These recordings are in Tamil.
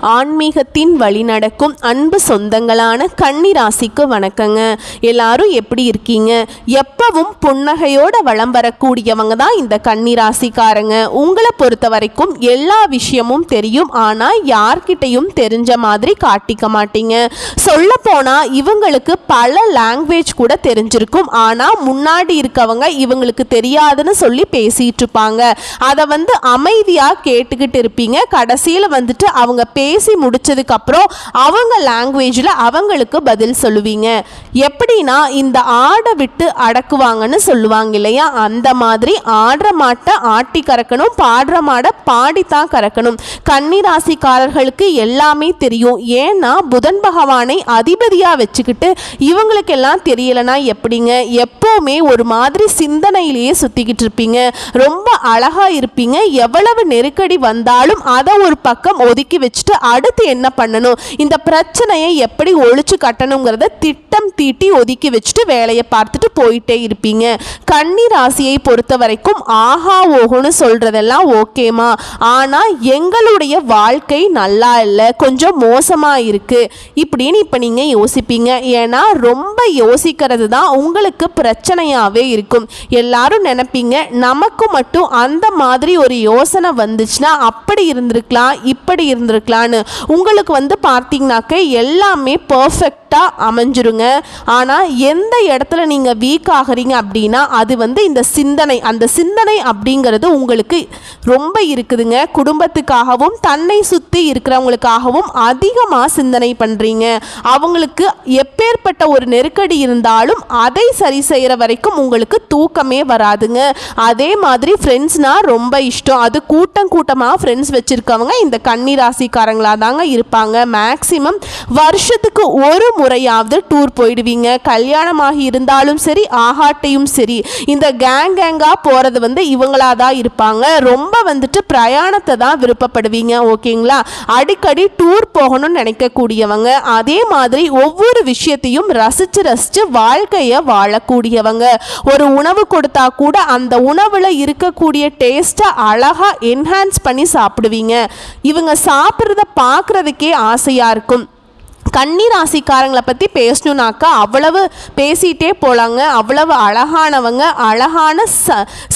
ஆன்மீகத்தின் வழி நடக்கும் அன்பு சொந்தங்களான கன்னி ராசிக்கு வணக்கங்க. எல்லாரும் எப்படி இருக்கீங்க? எப்பவும் புன்னகையோட வளம் வரக்கூடியவங்க தான் இந்த கன்னி ராசிக்காரங்க. உங்களை பொறுத்த வரைக்கும் எல்லா விஷயமும் தெரியும், ஆனால் யார்கிட்டையும் தெரிஞ்ச மாதிரி காட்டிக்க மாட்டீங்க. சொல்ல போனா இவங்களுக்கு பல லாங்குவேஜ் கூட தெரிஞ்சிருக்கும், ஆனால் முன்னாடி இருக்கவங்க இவங்களுக்கு தெரியாதுன்னு சொல்லி பேசிட்டு இருப்பாங்க. அதை அமைதியாக கேட்டுக்கிட்டு இருப்பீங்க. கடைசியில் அவங்க பேசி முடிச்சதுக்கு அப்புறம் அவங்க லாங்குவேஜில் அவங்களுக்கு பதில் சொல்லுவீங்க. எப்படின்னா இந்த ஆடை விட்டு அடக்குவாங்கன்னு சொல்லுவாங்க இல்லையா, அந்த மாதிரி ஆடுற மாட்டை ஆட்டி கறக்கணும், பாடுற மாடை பாடித்தான் கறக்கணும். கன்னி ராசிக்காரர்களுக்கு எல்லாமே தெரியும். ஏன்னா புதன் பகவானை அதிபதியாக வச்சுக்கிட்டு இவங்களுக்கு எல்லாம் தெரியலனா எப்படிங்க? எப்பவுமே ஒரு மாதிரி சிந்தனையிலேயே சுத்திக்கிட்டு இருப்பீங்க. ரொம்ப அழகா இருப்பீங்க. எவ்வளவு நெருக்கடி வந்தாலும் அதை ஒரு பக்கம் ஒதுக்கி வச்சுட்டு அடுத்து என்ன பண்ணணும், இந்த பிரச்சனையை எப்படி ஒழிச்சு கட்டணுங்கிறத திட்டம் தீட்டி ஒதுக்கி வச்சுட்டு வேலையை பார்த்துட்டு போயிட்டே இருப்பீங்க. கன்னி ராசியை பொறுத்த வரைக்கும் ஆஹா ஓஹோன்னு சொல்றதெல்லாம் ஓகேமா, ஆனா எங்களுடைய வாழ்க்கை நல்லா இல்லை, கொஞ்சம் மோசமா இருக்கு இப்படின்னு இப்ப நீங்க யோசிப்பீங்க. ஏன்னா ரொம்ப யோசிக்கிறது தான் உங்களுக்கு பிரச்சனையாவே இருக்கும். எல்லாரும் நினைப்பீங்க நமக்கு மட்டும் அந்த மாதிரி ஒரு யோசனை வந்துச்சுன்னா அப்படி இருந்திருக்கலாம் இப்படி இருந்திருக்கலான்னு. உங்களுக்கு பார்த்தீங்கன்னாக்க எல்லாமே பர்ஃபெக்டா அமைஞ்சிருங்க. ஆனால் எந்த இடத்துல நீங்கள் வீக் ஆகிறீங்க அப்படின்னா அது இந்த சிந்தனை, அந்த சிந்தனை அப்படிங்கிறது உங்களுக்கு ரொம்ப இருக்குதுங்க. குடும்பத்துக்காகவும் தன்னை சுற்றி இருக்கிறவங்களுக்காகவும் அதிகமாக சிந்தனை பண்ணுறீங்க. அவங்களுக்கு எப்பேற்பட்ட ஒரு நெருக்கடி இருந்தாலும் அதை சரி செய்கிற வரைக்கும் உங்களுக்கு தூக்கமே வராதுங்க. அதே மாதிரி ஃப்ரெண்ட்ஸ்னால் ரொம்ப இஷ்டம். அது கூட்டம் கூட்டமாக ஃப்ரெண்ட்ஸ் வச்சுருக்கவங்க இந்த கன்னி ராசிக்காரங்களாக தாங்க இருப்பாங்க. மேக்சிமம் வருஷத்துக்கு ஒரு முறையாவது டூர் போயிடுவீங்க. கல்யாணமாகி இருந்தாலும் சரி ஆகாட்டையும் சரி இந்த கேங்காக போகிறது இவங்களாக தான் இருப்பாங்க. ரொம்ப பிரயாணத்தை தான் விருப்பப்படுவீங்க. ஓகேங்களா? அடிக்கடி டூர் போகணும்னு நினைக்கக்கூடியவங்க. அதே மாதிரி ஒவ்வொரு விஷயத்தையும் ரசித்து ரசித்து வாழ்க்கையை வாழக்கூடியவங்க. ஒரு உணவு கொடுத்தா கூட அந்த உணவில் இருக்கக்கூடிய டேஸ்ட்டை அழகாக என்ஹான்ஸ் பண்ணி சாப்பிடுவீங்க. இவங்க சாப்பிட்றத பார்க்குறதுக்கே ஆசையாக இருக்கும். கன்னி ராசிக்காரங்களை பற்றி பேசணுன்னாக்கா அவ்வளவு பேசிகிட்டே போகலாங்க. அவ்வளவு அழகானவங்க, அழகான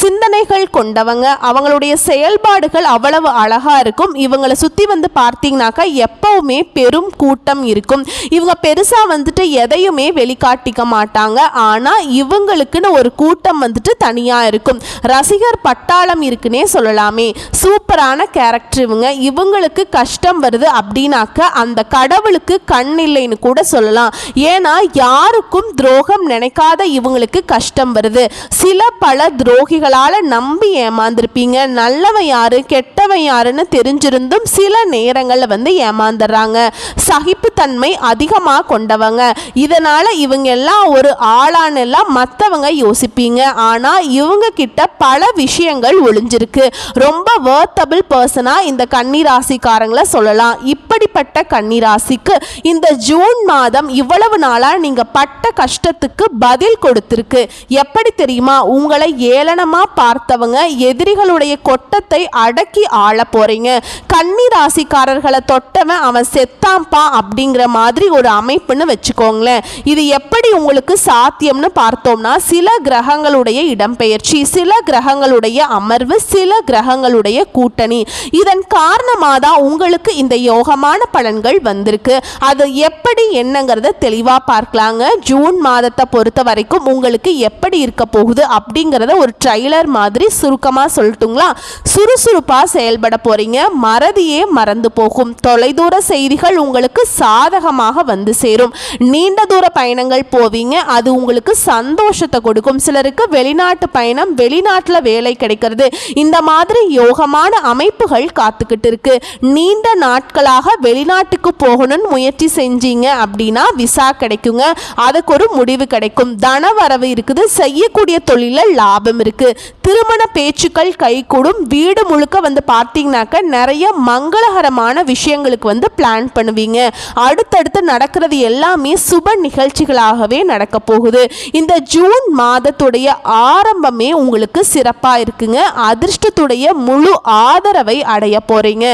சிந்தனைகள் கொண்டவங்க. அவங்களுடைய செயல்பாடுகள் அவ்வளவு அழகாக இருக்கும். இவங்களை சுற்றி பார்த்தீங்கன்னாக்கா எப்பவுமே பெரும் கூட்டம் இருக்கும். இவங்க பெருசாக எதையுமே வெளிக்காட்டிக்க மாட்டாங்க. ஆனால் இவங்களுக்குன்னு ஒரு கூட்டம் தனியாக இருக்கும். ரசிகர் பட்டாளம் இருக்குன்னே சொல்லலாமே. சூப்பரான கேரக்டர் இவங்க. இவங்களுக்கு கஷ்டம் வருது அப்படின்னாக்க அந்த கடவுளுக்கு கண் இல்லைன்னு கூட சொல்லலாம். ஏன்னா யாருக்கும் துரோகம் நினைக்காத இவங்களுக்கு கஷ்டம் வருது. சில பல துரோகிகளால நம்பி ஏமாந்திருப்பீங்க. நல்லவன் யாரு கெட்டவன் யாருன்னு தெரிஞ்சிருந்தும் சில நேரங்கள்ல ஏமாந்துடுறாங்க. சகிப்புத்தன்மை அதிகமாக கொண்டவங்க. இதனால இவங்க எல்லாம் ஒரு ஆளானெல்லாம் மற்றவங்க யோசிப்பீங்க. ஆனா இவங்க கிட்ட பல விஷயங்கள் ஒளிஞ்சிருக்கு. ரொம்ப வர்த்தபிள் பர்சனா இந்த கன்னி ராசிக்காரங்களை சொல்லலாம். இப்படிப்பட்ட கன்னி ராசிக்கு இந்த ஜூன் மாதம் இவ்வளவு நாளா நீங்க பட்ட கஷ்டத்துக்கு பதில் கொடுத்திருக்கு. எப்படி தெரியுமா? உங்களை ஏளனமா பார்த்தவங்க எதிரிகளுடைய கொட்டத்தை அடக்கி ஆள போறீங்க. கன்னி ராசிக்காரர்களை தொட்டவன் அவன் செத்தாம்பா அப்படிங்கிற மாதிரி ஒரு அமைப்புன்னு வச்சுக்கோங்களேன். இது எப்படி உங்களுக்கு சாத்தியம்னு பார்த்தோம்னா சில கிரகங்களுடைய இடம்பெயர்ச்சி, சில கிரகங்களுடைய அமர்வு, சில கிரகங்களுடைய கூட்டணி, இதன் காரணமாக தான் உங்களுக்கு இந்த யோகமான பலன்கள் வந்திருக்கு. அது எப்படி என்னங்கிறத தெளிவா பார்க்கலாங்க. ஜூன் மாதத்தை பொறுத்த வரைக்கும் உங்களுக்கு எப்படி இருக்க போகுது அப்படிங்கிறத ஒரு ட்ரைலர் மாதிரி சுருக்கமா சொல்லட்டுங்களா? சுறுசுறுப்பா செயல்பட போறீங்க. மறதியே மறந்து போகும். தொலைதூர செய்திகள் உங்களுக்கு சாதகமாக வந்து சேரும். நீண்ட தூர பயணங்கள் போவீங்க. அது உங்களுக்கு சந்தோஷத்தை கொடுக்கும். சிலருக்கு வெளிநாட்டு பயணம், வெளிநாட்டில் வேலை கிடைக்கிறது, இந்த மாதிரி யோகமான அமைப்புகள் காத்துக்கிட்டு இருக்கு. நீண்ட நாட்களாக வெளிநாட்டுக்கு போகணும்னு முயற்சி செஞ்சீங்க அப்படின்னா விசா கிடைக்குங்க, அதுக்கு ஒரு முடிவு கிடைக்கும். தன வரவு இருக்குது, செய்யக்கூடிய தொழில லாபம் இருக்கு, திருமண பேச்சுக்கள் கைகூடும். வீடு முழுக்க வந்து பார்த்தீங்கன்னாக்க நிறைய மங்களகரமான விஷயங்களுக்கு வந்து பிளான் பண்ணுவீங்க. அடுத்தடுத்து நடக்கிறது எல்லாமே சுப நிகழ்ச்சிகளாகவே நடக்க போகுது. இந்த ஜூன் மாதத்துடைய ஆரம்பமே உங்களுக்கு சிறப்பாக இருக்குங்க. அதிர்ஷ்டத்துடைய முழு ஆதரவை அடைய போறீங்க.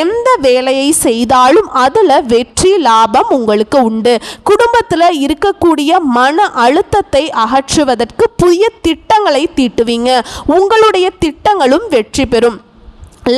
எந்த வேலையை செய்தாலும் அதுல வெற்றி லாபம் உங்களுக்கு உண்டு. குடும்பத்தில் இருக்கக்கூடிய மன அழுத்தத்தை அகற்றுவதற்கு புதிய திட்டங்களை தீட்டுவீங்க. உங்களுடைய திட்டங்களும் வெற்றி பெறும்.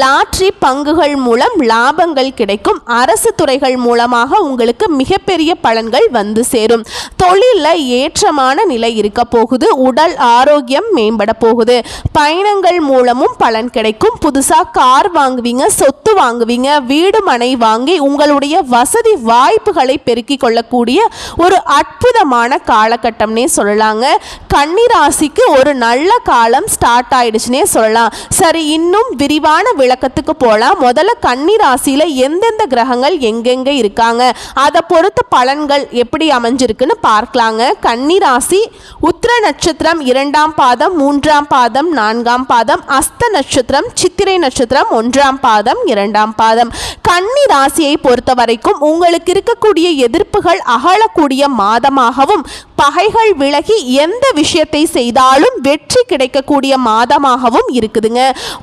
லாட்ரி பங்குகள் மூலம் லாபங்கள் கிடைக்கும். அரசு துறைகள் மூலமாக உங்களுக்கு மிகப்பெரிய பலன்கள் வந்து சேரும். தொழிலில் ஏற்றமான நிலை இருக்க போகுது. உடல் ஆரோக்கியம் மேம்பட போகுது. பயணங்கள் மூலமும் பலன் கிடைக்கும். புதுசாக கார் வாங்குவீங்க, சொத்து வாங்குவீங்க, வீடு மனை வாங்கி உங்களுடைய வசதி வாய்ப்புகளை பெருக்கிக் கொள்ளக்கூடிய ஒரு அற்புதமான காலகட்டம்னே சொல்லலாங்க. கன்னிராசிக்கு ஒரு நல்ல காலம் ஸ்டார்ட் ஆயிடுச்சுன்னே சொல்லலாம். சரி, இன்னும் விரிவான விளக்கத்துக்கு போலாம். முதல்ல கன்னி ராசியில எந்தெந்த கிரகங்கள் எங்கெங்க இருக்காங்க, அதை பொறுத்து பலன்கள் எப்படி அமைஞ்சிருக்குன்னு பார்க்கலாங்க. கன்னி ராசி உத்திர நட்சத்திரம் 2ஆம் பாதம் 3ஆம் பாதம் 4ஆம் பாதம், அஸ்த நட்சத்திரம் சித்திரை நட்சத்திரம் 1ஆம் பாதம் 2ஆம் பாதம். கன்னி ராசியை பொறுத்த வரைக்கும் உங்களுக்கு இருக்கக்கூடிய எதிர்ப்புகள் அகலக்கூடிய மாதமாகவும், பகைகள் விலகி எந்த விஷயத்தை செய்தாலும் வெற்றி கிடைக்கக்கூடிய மாதமாகவும் இருக்குதுங்க.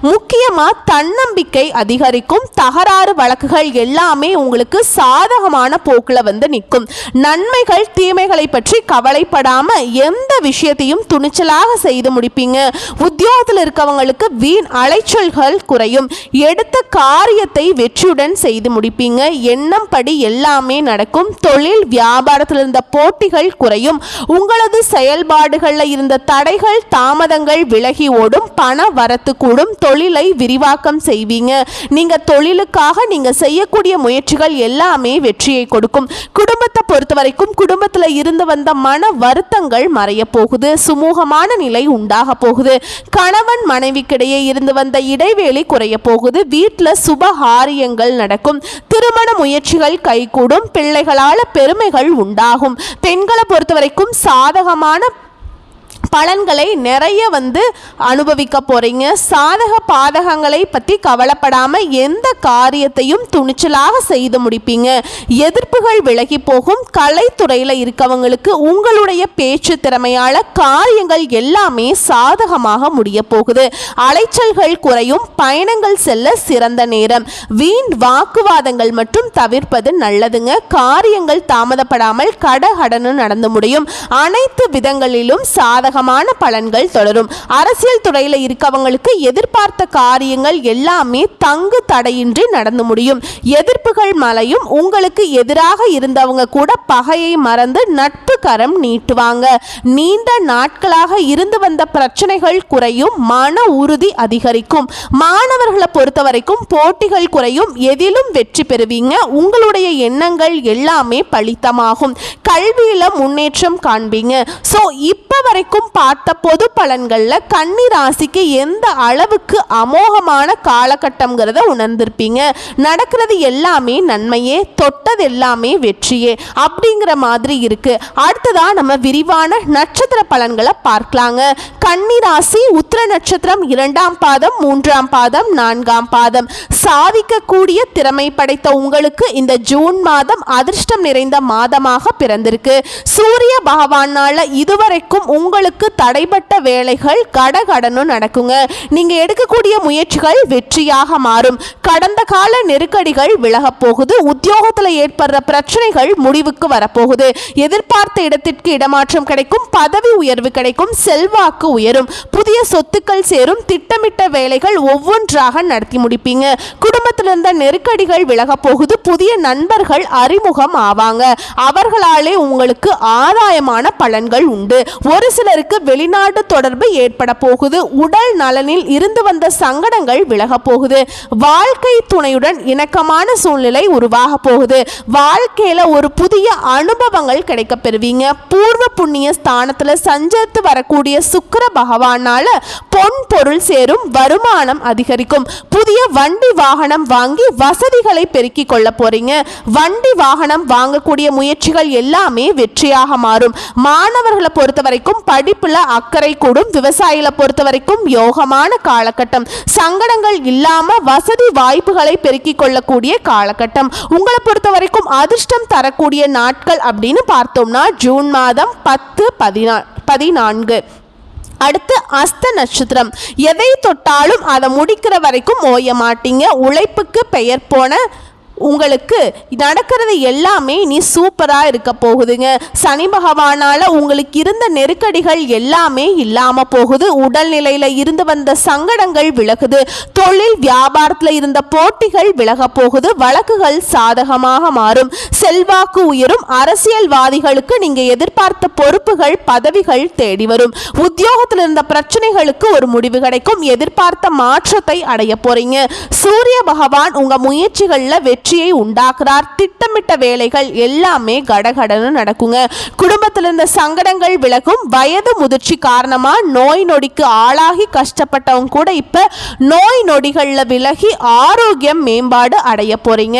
முக்கியமா தன்னம்பிக்கை அதிகரிக்கும். தகராறு வழக்குகள் எல்லாமே உங்களுக்கு சாதகமான போக்குல வந்து நிற்கும். நன்மைகள் தீமைகளை பற்றி கவலைப்படாம எந்த விஷயத்தையும் துணிச்சலாக செய்து முடிப்பீங்க. உத்தியோகத்தில் இருக்கவங்களுக்கு வீண் அலைச்சல்கள் குறையும். எடுத்த காரியத்தை வெற்றியுடன் செய்து முடிப்பீங்க. எண்ணம் படி எல்லாமே நடக்கும். தொழில் வியாபாரத்தில் இருந்த போட்டிகள் குறையும். உங்களது செயல்பாடுகளில் இருந்த தடைகள் தாமதங்கள் விலகி ஓடும். பண வரத்து கூடும். தொழிலை விரிவாக்கம் செய்வீங்க. நீங்க தொழிலுக்காக நீங்க செய்யக்கூடிய முயற்சிகள் எல்லாமே வெற்றியை கொடுக்கும். குடும்பத்தை பொறுத்த வரைக்கும் குடும்பத்தில் இருந்து வந்த மன வருத்தங்கள் மறைய போகுது. சுமூகமான நிலை உண்டாக போகுது. கணவன் மனைவிக்கிடையே இருந்து வந்த இடைவேளை குறைய போகுது. வீட்டில் சுபகாரியங்கள் நடக்கும். திருமண முயற்சிகள் கைகூடும். பிள்ளைகளால் பெருமைகள் உண்டாகும். பெண்களை பொறுத்த வரைக்கும் சாதகமான பலன்களை நிறைய வந்து அனுபவிக்க போறீங்க. சாதக பாதகங்களை பற்றி கவலைப்படாம எந்த காரியத்தையும் துணிச்சலாக செய்து முடிப்பீங்க. எதிர்ப்புகள் விலகி போகும். கலைத்துறையில் இருக்கவங்களுக்கு உங்களுடைய பேச்சு திறமையால காரியங்கள் எல்லாமே சாதகமாக முடிய போகுது. அலைச்சல்கள் குறையும். பயணங்கள் செல்ல சிறந்த நேரம். வீண் வாக்குவாதங்கள் மட்டும் தவிர்ப்பது நல்லதுங்க. காரியங்கள் தாமதப்படாமல் கடகடன்னு நடந்து முடியும். அனைத்து விதங்களிலும் சாதகமான பலன்கள் தொடரும். அரசியல் துறையில் இருக்கவங்களுக்கு எதிர்பார்த்த காரியங்கள் எல்லாமே தங்கு தடையின்றி நடந்து முடியும். எதிர்ப்புகள் மலையும். உங்களுக்கு எதிராக இருந்தவங்க கூட பகையை மறந்து நட்பு கரம் நீட்டுவாங்க. நீண்ட நாட்களாக இருந்து வந்த பிரச்சனைகள் குறையும். மன உறுதி அதிகரிக்கும். மாணவர்களை பொறுத்த வரைக்கும் போட்டிகள் குறையும். எதிலும் வெற்றி பெறுவீங்க. உங்களுடைய எண்ணங்கள் எல்லாமே பலித்தமாகும். கல்வியில முன்னேற்றம் காண்பீங்க. ஸோ இப்போ வரைக்கும் பார்த்த பொது பலன்கள்ல கன்னி ராசிக்கு எந்த அளவுக்கு அமோகமான காலகட்டம்ங்கிறத உணர்ந்திருப்பீங்க. நடக்கிறது எல்லாமே நன்மையே, தொட்டது எல்லாமே வெற்றியே அப்படிங்கிற மாதிரி இருக்கு. அடுத்ததா நம்ம விரிவான நட்சத்திர பலன்களை பார்க்கலாங்க. கன்னி ராசி உத்திர நட்சத்திரம் 2ஆம் பாதம் 3ஆம் பாதம் 4ஆம் பாதம். சாதிக்கக்கூடிய திறமை படைத்த உங்களுக்கு இந்த ஜூன் மாதம் அதிர்ஷ்டம் நிறைந்த மாதமாக பிறந்திருக்கு. சூரிய பகவானால இதுவரைக்கும் உங்களுக்கு தடைப்பட்ட வேலைகள் கடகடன்னு நடக்குங்க. நீங்க எடுக்கக்கூடிய முயற்சிகள் வெற்றியாக மாறும். கடந்த கால நெருக்கடிகள் விலக போகுது. உத்தியோகத்தில் ஏற்படுற பிரச்சனைகள் முடிவுக்கு வரப்போகுது. எதிர்பார்த்த இடத்திற்கு இடமாற்றம் கிடைக்கும். பதவி உயர்வு கிடைக்கும். செல்வாக்கு உயரும். புதிய சொத்துக்கள் சேரும். திட்டமிட்ட வேலைகள் ஒவ்வொன்றாக நடத்தி முடிப்பீங்க. குடும்பத்தில் இருந்த நெருக்கடிகள் விலக போகுது. புதிய நண்பர்கள் அறிமுகம் ஆவாங்க. அவர்களாலே உங்களுக்கு ஆதாயமான பலன்கள் உண்டு. ஒரு சிலருக்கு வெளிநாடு தொடர்பு ஏற்பட போகுது. உடல் நலனில் இருந்து வந்த சங்கடங்கள் விலக போகுது. வாழ்க்கை துணையுடன் இணக்கமான சூழ்நிலை உருவாக போகுது. வாழ்க்கையில ஒரு புதிய அனுபவங்கள் கிடைக்க பெறுவீங்க. பூர்வ புண்ணிய ஸ்தானத்துல சஞ்சரித்து வரக்கூடிய சுக்கிர பகவானால பொன் பொருள் சேரும், வருமானம் அதிகரிக்கும். புதிய வண்டி வாகனம் வாங்கி வசதிகளை பெருக்கிக் கொள்ள போறீங்க. வண்டி வாகனம் வாங்கக்கூடிய முயற்சிகள் எல்லாமே வெற்றியாக மாறும். மாணவர்களை பொறுத்த வரைக்கும் படிப்புல அக்கறை கூடும். விவசாயிகளை பொறுத்த வரைக்கும் யோகமான காலகட்டம். சங்கடங்கள் இல்லாம வசதி வாய்ப்புகளை பெருக்கிக் கொள்ளக்கூடிய காலகட்டம். உங்களை பொறுத்த வரைக்கும் அதிர்ஷ்டம் தரக்கூடிய நாட்கள் அப்படின்னு பார்த்தோம்னா ஜூன் மாதம் 10, 14. அடுத்து அஸ்த நட்சத்திரம். எதை தொட்டாலும் அதை முடிக்கிற வரைக்கும் ஓய மாட்டீங்க. உழைப்புக்கு பெயர் போன உங்களுக்கு நடக்கிறது எல்லாமே நீ சூப்பராக இருக்க போகுதுங்க. சனி பகவானால் உங்களுக்கு இருந்த நெருக்கடிகள் எல்லாமே இல்லாமல் போகுது. உடல்நிலையில் இருந்து வந்த சங்கடங்கள் விலகுது. தொழில் வியாபாரத்தில் இருந்த போட்டிகள் விலக போகுது. வழக்குகள் சாதகமாக மாறும். செல்வாக்கு உயரும். அரசியல்வாதிகளுக்கு நீங்கள் எதிர்பார்த்த பொறுப்புகள் பதவிகள் தேடி வரும். உத்தியோகத்தில் இருந்த பிரச்சனைகளுக்கு ஒரு முடிவு கிடைக்கும். எதிர்பார்த்த மாற்றத்தை அடைய போறீங்க. சூரிய பகவான் உங்கள் முயற்சிகளில் வெற்றியை உண்டாக்குறார். திட்டமிட்ட வேலைகள் எல்லாமே கடகடன்னு நடக்குங்க. குடும்பத்தில் இருந்த சங்கடங்கள் விலகும். வயது முதிர்ச்சி காரணமா நோய் நொடிக்கு ஆளாகி கஷ்டப்பட்டவங்க கூட இப்ப நோய் நொடிகள்ல விலகி ஆரோக்கியம் மேம்பாடு அடைய போறீங்க.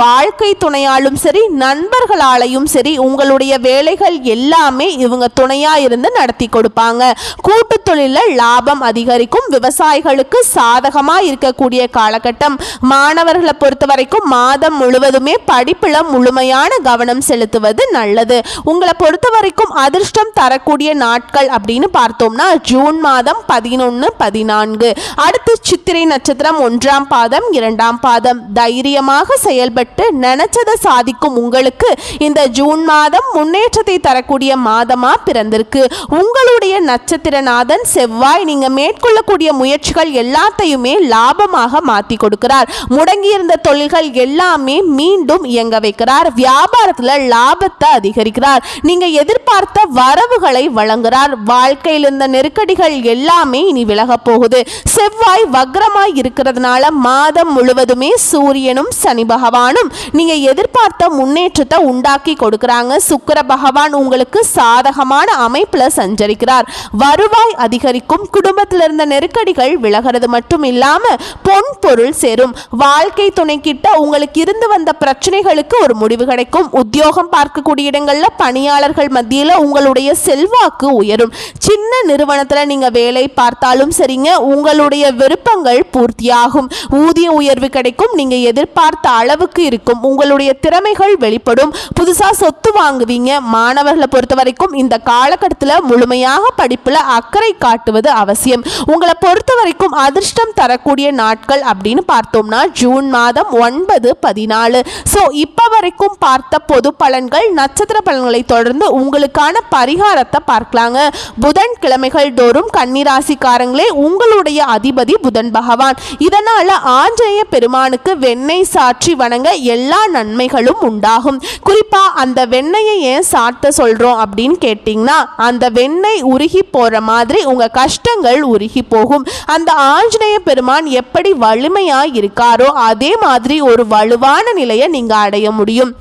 வாழ்க்கை துணையாலும் சரி நண்பர்களாலையும் சரி உங்களுடைய வேலைகள் எல்லாமே இவங்க துணையா இருந்து நடத்தி கொடுப்பாங்க. கூட்டு தொழில லாபம் அதிகரிக்கும். விவசாயிகளுக்கு சாதகமா இருக்கக்கூடிய காலகட்டம். மாணவர்களை பொறுத்த வரைக்கும் மாதம் முழுவதுமே படிப்புல முழுமையான கவனம் செலுத்துவது நல்லது. உங்களை பொறுத்த வரைக்கும் அதிர்ஷ்டம் தரக்கூடிய நாட்கள் அப்படின்னு பார்த்தோம்னா ஜூன் மாதம் 11, 14. அடுத்து சித்திரை நட்சத்திரம் 1ஆம் பாதம் 2ஆம் பாதம். தைரியமாக செயல்பட்டு நினைச்சதை சாதிக்கும் உங்களுக்கு இந்த ஜூன் மாதம் முன்னேற்றத்தை தரக்கூடிய மாதமா பிறந்திருக்கு. உங்களுடைய நட்சத்திரநாதன் செவ்வாய் நீங்க மேற்கொள்ளக்கூடிய முயற்சிகள் எல்லாத்தையுமே லாபமாக மாற்றி கொடுக்கிறார். முடங்கியிருந்த தொழில்கள் எல்லாமே மீண்டும் இயங்க வைக்கிறார். வியாபாரத்துல லாபத்தை அதிகரிக்கிறார். நீங்க எதிர்பார்த்த வரவுகளை வழங்குகிறார். வாழ்க்கையில் இருந்த நெருக்கடிகள் எல்லாமே இனி விலக போகுது. செவ்வாய் வக்ரமாய் இருக்கிறதுனால மாதம் முழுவதுமே சூரியனும் சனி பகவானும் நீங்க எதிர்பார்த்த முன்னேற்றத்தை உண்டாக்கி கொடுக்கிறாங்க. சுக்கிர பகவான் உங்களுக்கு சாதகமான அமைப்புல சஞ்சரிக்கிறார். வருவாய் அதிகரிக்கும். குடும்பத்தில் இருந்த நெருக்கடிகள் விலகிறது மட்டும் இல்லாம பொன் பொருள் சேரும். வாழ்க்கை துணை கிட்ட உங்களுக்கு இருந்து வந்த பிரச்சனைகளுக்கு ஒரு முடிவு கிடைக்கும். உத்தியோகம் பார்க்கக்கூடிய இடங்கள்ல பணியாளர்கள் மத்தியில் உங்களுடைய செல்வாக்கு உயரும். சின்ன நிறுவனத்தில் நீங்க வேலை பார்த்தாலும் சரிங்க உங்களுடைய விருப்பங்கள் பூர்த்தியாகும். ஊதிய உயர்வு கிடைக்கும். நீங்க எதிர்பார்த்த அளவுக்கு இருக்கும். உங்களுடைய திறமைகள் வெளிப்படும். புதுசா சொத்து வாங்குவீங்க. மாணவர்களை பொறுத்த வரைக்கும் இந்த காலகட்டத்தில் முழுமையாக படிப்புல அக்கறை காட்டுவது அவசியம். உங்களை பொறுத்த வரைக்கும் அதிர்ஷ்டம் தரக்கூடிய நாட்கள் அப்படின்னு பார்த்தோம்னா ஜூன் மாதம் 9, 14. ஸோ இப்போ வரைக்கும் பார்த்த பொது பலன்கள். நட்சத்திர பலன்களை தொடர்ந்து உங்களுக்கான பரிகாரத்தை பார்க்கலாங்க. புதன் கிழமைகள் தோறும் கன்னிராசிக்காரங்களே உங்களுடைய அதிபதி புதன் பகவான். இதனால ஆஞ்சநேய பெருமானுக்கு வெண்ணெய் சாற்றி வணங்க எல்லா நன்மைகளும் உண்டாகும். குறிப்பா அந்த வெண்ணெயை ஏன் சாத்த சொல்றோம் அப்படின்னு கேட்டீங்கன்னா அந்த வெண்ணெய் உருகி போற மாதிரி உங்க கஷ்டங்கள் உருகி போகும். அந்த ஆஞ்சநேய பெருமான் எப்படி வலிமையாய் இருக்காரோ அதே மாதிரி ஒரு வலுவான நிலையை நீங்க அடைய முடியும்.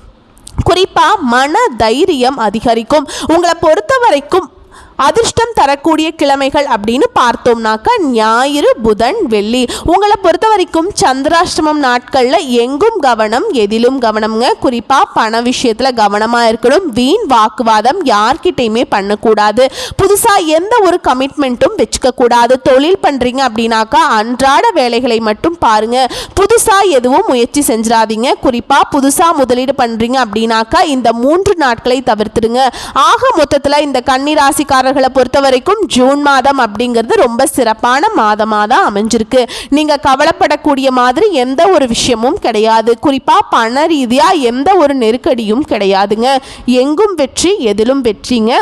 குறிப்பா மன தைரியம் அதிகரிக்கும். உங்களை பொறுத்த வரைக்கும் அதிர்ஷ்டம் தரக்கூடிய கிழமைகள் அப்படின்னு பார்த்தோம்னாக்கா ஞாயிறு, புதன், வெள்ளி. உங்களை பொறுத்த வரைக்கும் சந்திராஷ்டமம் நாட்களில் எங்கும் கவனம் எதிலும் கவனம்ங்க. குறிப்பாக பண விஷயத்தில் கவனமாக இருக்கணும். வீண் வாக்குவாதம் யார்கிட்டையுமே பண்ணக்கூடாது. புதுசாக எந்த ஒரு கமிட்மெண்ட்டும் வச்சுக்க கூடாது. தொழில் பண்ணுறீங்க அப்படின்னாக்கா அன்றாட வேலைகளை மட்டும் பாருங்க. புதுசாக எதுவும் முயற்சி செஞ்சிடாதீங்க. குறிப்பாக புதுசாக முதலீடு பண்ணுறீங்க அப்படின்னாக்கா இந்த 3 நாட்களை தவிர்த்துடுங்க. ஆக மொத்தத்தில் இந்த கன்னிராசிக்கார பொறுத்த வரைக்கும் ஜூன் மாதம் அப்படிங்கிறது ரொம்ப சிறப்பான மாதமாக தான் அமைஞ்சிருக்கு. நீங்க கவலைப்படக்கூடிய மாதிரி எந்த ஒரு விஷயமும் கிடையாது. குறிப்பா பண ரீதியா எந்த ஒரு நெருக்கடியும் கிடையாதுங்க. எங்கும் வெற்றி எதிலும் வெற்றிங்க.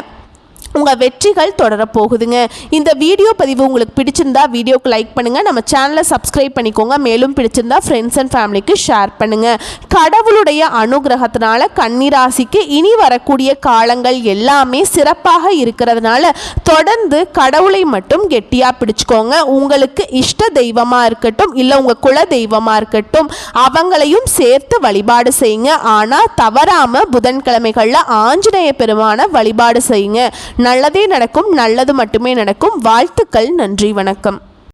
உங்கள் வெற்றிகள் தொடரப்போகுதுங்க. இந்த வீடியோ பதிவு உங்களுக்கு பிடிச்சிருந்தா வீடியோக்கு லைக் பண்ணுங்கள். நம்ம சேனலை சப்ஸ்கிரைப் பண்ணிக்கோங்க. மேலும் பிடிச்சிருந்தா ஃப்ரெண்ட்ஸ் அண்ட் ஃபேமிலிக்கு ஷேர் பண்ணுங்கள். கடவுளுடைய அனுகிரகத்தினால கன்னிராசிக்கு இனி வரக்கூடிய காலங்கள் எல்லாமே சிறப்பாக இருக்கிறதுனால தொடர்ந்து கடவுளை மட்டும் கெட்டியாக பிடிச்சிக்கோங்க. உங்களுக்கு இஷ்ட தெய்வமாக இருக்கட்டும் இல்லை உங்கள் குல தெய்வமாக இருக்கட்டும் அவங்களையும் சேர்த்து வழிபாடு செய்யுங்க. ஆனால் தவறாமல் புதன்கிழமைகளில் ஆஞ்சநேய பெருமான வழிபாடு செய்யுங்க. நல்லதே நடக்கும், நல்லது மட்டுமே நடக்கும். வாழ்த்துக்கள். நன்றி, வணக்கம்.